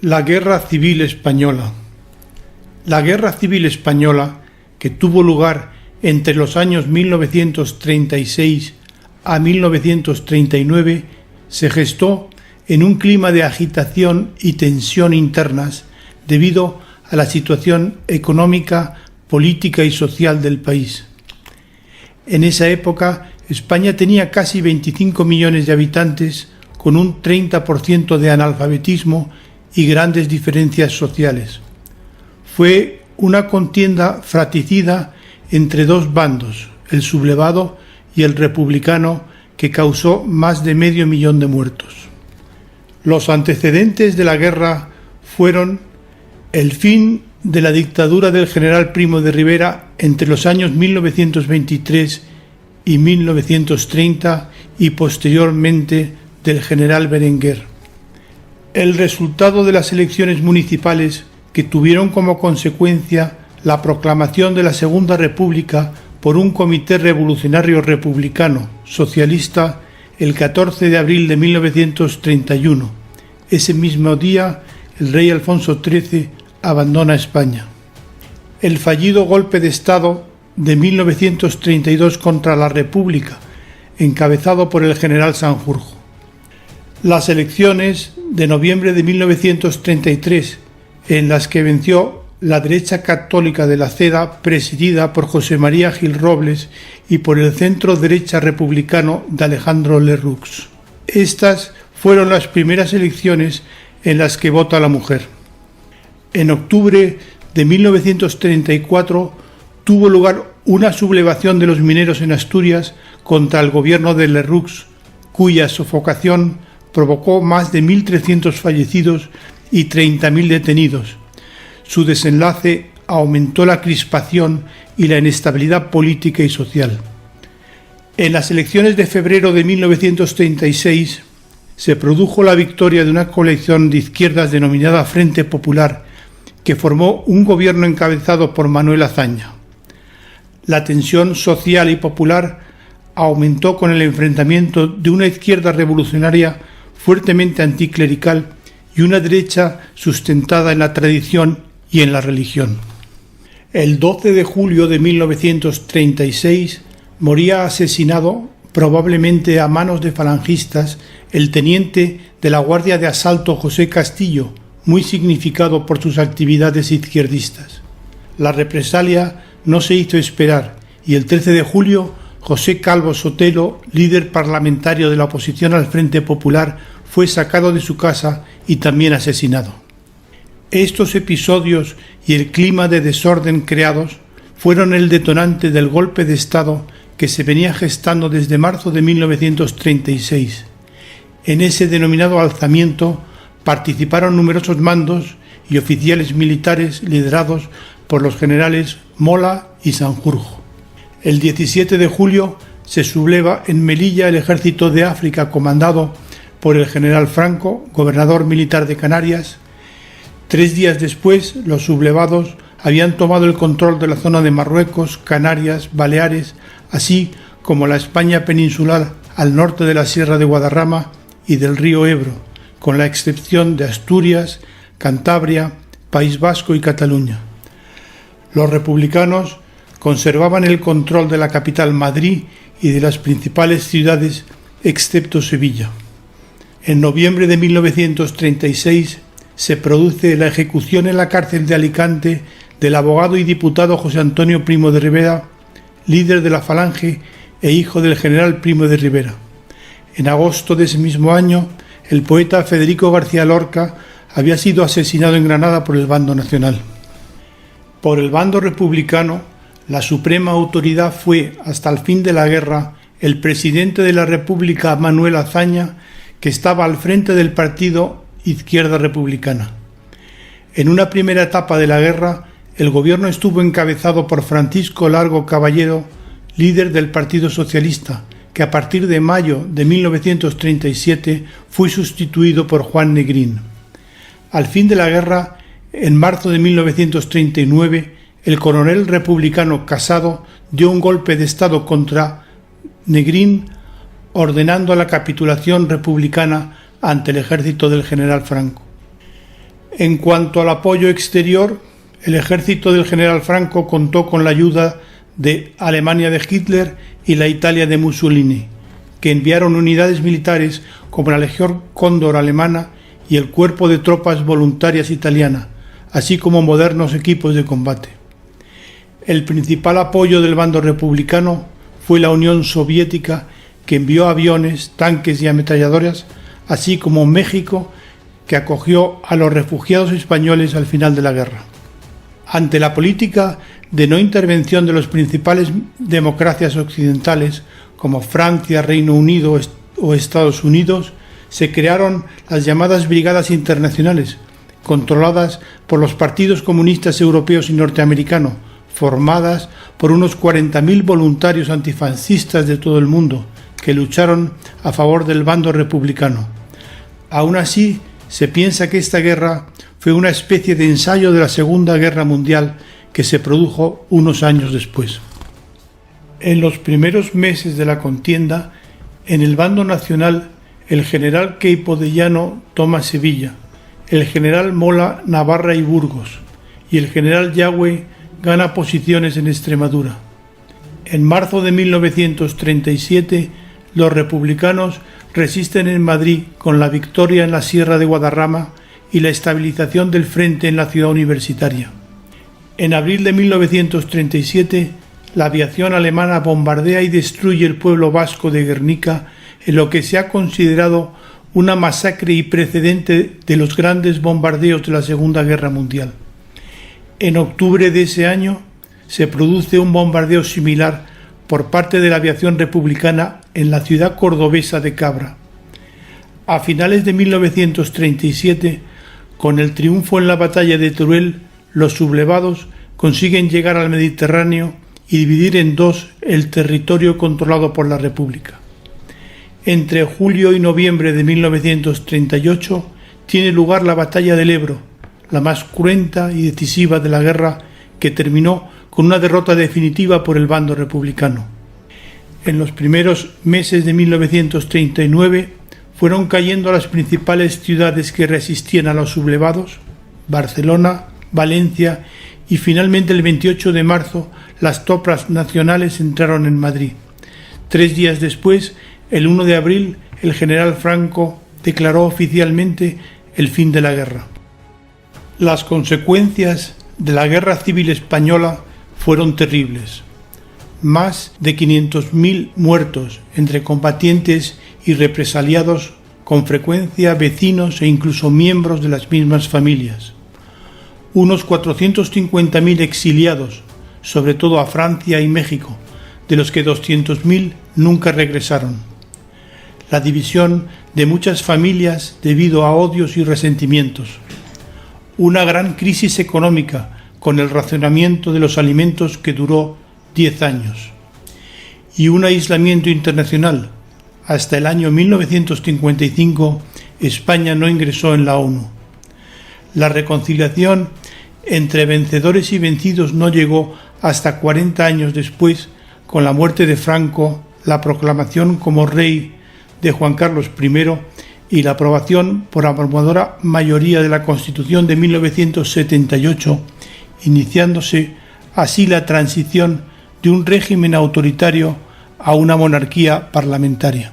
La Guerra Civil Española. La Guerra Civil Española, que tuvo lugar entre los años 1936 a 1939, se gestó en un clima de agitación y tensión internas debido a la situación económica, política y social del país. En esa época, España tenía casi 25 millones de habitantes, con un 30% de analfabetismo y grandes diferencias sociales. Fue una contienda fratricida entre dos bandos, el sublevado y el republicano, que causó más de 500.000 de muertos. Los antecedentes de la guerra fueron el fin de la dictadura del general Primo de Rivera entre los años 1923 y 1930 y posteriormente del general Berenguer. El resultado de las elecciones municipales, que tuvieron como consecuencia la proclamación de la Segunda República por un comité revolucionario republicano socialista el 14 de abril de 1931. Ese mismo día, el rey Alfonso XIII abandona España. El fallido golpe de Estado de 1932 contra la República, encabezado por el general Sanjurjo. Las elecciones de noviembre de 1933, en las que venció la derecha católica de la CEDA, presidida por José María Gil Robles, y por el centro derecha republicano de Alejandro Lerroux. Estas fueron las primeras elecciones en las que vota la mujer. En octubre de 1934 tuvo lugar una sublevación de los mineros en Asturias contra el gobierno de Lerroux, cuya sofocación provocó más de 1.300 fallecidos y 30.000 detenidos. Su desenlace aumentó la crispación y la inestabilidad política y social. En las elecciones de febrero de 1936 se produjo la victoria de una coalición de izquierdas denominada Frente Popular, que formó un gobierno encabezado por Manuel Azaña. La tensión social y popular aumentó con el enfrentamiento de una izquierda revolucionaria fuertemente anticlerical y una derecha sustentada en la tradición y en la religión. El 12 de julio de 1936 moría asesinado, probablemente a manos de falangistas, el teniente de la Guardia de Asalto José Castillo, muy significado por sus actividades izquierdistas. La represalia no se hizo esperar y el 13 de julio José Calvo Sotelo, líder parlamentario de la oposición al Frente Popular, fue sacado de su casa y también asesinado. Estos episodios y el clima de desorden creados fueron el detonante del golpe de Estado que se venía gestando desde marzo de 1936. En ese denominado alzamiento participaron numerosos mandos y oficiales militares liderados por los generales Mola y Sanjurjo. El 17 de julio se subleva en Melilla el ejército de África comandado por el general Franco, gobernador militar de Canarias. 3 días después, los sublevados habían tomado el control de la zona de Marruecos, Canarias, Baleares, así como la España peninsular al norte de la Sierra de Guadarrama y del río Ebro, con la excepción de Asturias, Cantabria, País Vasco y Cataluña. Los republicanos conservaban el control de la capital Madrid y de las principales ciudades excepto Sevilla. En noviembre de 1936 se produce la ejecución en la cárcel de Alicante del abogado y diputado José Antonio Primo de Rivera, líder de la Falange e hijo del general Primo de Rivera. En agosto de ese mismo año, el poeta Federico García Lorca había sido asesinado en Granada por el bando nacional. Por el bando republicano, la suprema autoridad fue, hasta el fin de la guerra, el presidente de la República, Manuel Azaña, que estaba al frente del partido Izquierda Republicana. En una primera etapa de la guerra, el gobierno estuvo encabezado por Francisco Largo Caballero, líder del Partido Socialista, que a partir de mayo de 1937 fue sustituido por Juan Negrín. Al fin de la guerra, en marzo de 1939, el coronel republicano Casado dio un golpe de Estado contra Negrín, ordenando la capitulación republicana ante el ejército del general Franco. En cuanto al apoyo exterior, el ejército del general Franco contó con la ayuda de Alemania de Hitler y la Italia de Mussolini, que enviaron unidades militares como la Legión Cóndor alemana y el Cuerpo de Tropas Voluntarias italiana, así como modernos equipos de combate. El principal apoyo del bando republicano fue la Unión Soviética, que envió aviones, tanques y ametralladoras, así como México, que acogió a los refugiados españoles al final de la guerra. Ante la política de no intervención de las principales democracias occidentales, como Francia, Reino Unido o Estados Unidos, se crearon las llamadas Brigadas Internacionales, controladas por los partidos comunistas europeos y norteamericanos, formadas por unos 40.000 voluntarios antifascistas de todo el mundo, que lucharon a favor del bando republicano. Aún así, se piensa que esta guerra fue una especie de ensayo de la Segunda Guerra Mundial que se produjo unos años después. En los primeros meses de la contienda, en el bando nacional, el general Queipo de Llano toma Sevilla, el general Mola Navarra y Burgos, y el general Yagüe gana posiciones en Extremadura. En marzo de 1937, los republicanos resisten en Madrid con la victoria en la Sierra de Guadarrama y la estabilización del frente en la ciudad universitaria. En abril de 1937, la aviación alemana bombardea y destruye el pueblo vasco de Guernica en lo que se ha considerado una masacre y precedente de los grandes bombardeos de la Segunda Guerra Mundial. En octubre de ese año se produce un bombardeo similar por parte de la aviación republicana en la ciudad cordobesa de Cabra. A finales de 1937, con el triunfo en la batalla de Teruel, los sublevados consiguen llegar al Mediterráneo y dividir en dos el territorio controlado por la República. Entre julio y noviembre de 1938 tiene lugar la batalla del Ebro, la más cruenta y decisiva de la guerra, que terminó con una derrota definitiva por el bando republicano. En los primeros meses de 1939 fueron cayendo las principales ciudades que resistían a los sublevados: Barcelona, Valencia, y finalmente el 28 de marzo las tropas nacionales entraron en Madrid. 3 días después, el 1 de abril, el general Franco declaró oficialmente el fin de la guerra. Las consecuencias de la Guerra Civil Española fueron terribles. Más de 500.000 muertos entre combatientes y represaliados, con frecuencia vecinos e incluso miembros de las mismas familias. Unos 450.000 exiliados, sobre todo a Francia y México, de los que 200.000 nunca regresaron. La división de muchas familias debido a odios y resentimientos. Una gran crisis económica con el racionamiento de los alimentos que duró 10 años. Y un aislamiento internacional. Hasta el año 1955 España no ingresó en la ONU. La reconciliación entre vencedores y vencidos no llegó hasta 40 años después, con la muerte de Franco, la proclamación como rey de Juan Carlos I y la aprobación por abrumadora mayoría de la Constitución de 1978, iniciándose así la transición de un régimen autoritario a una monarquía parlamentaria.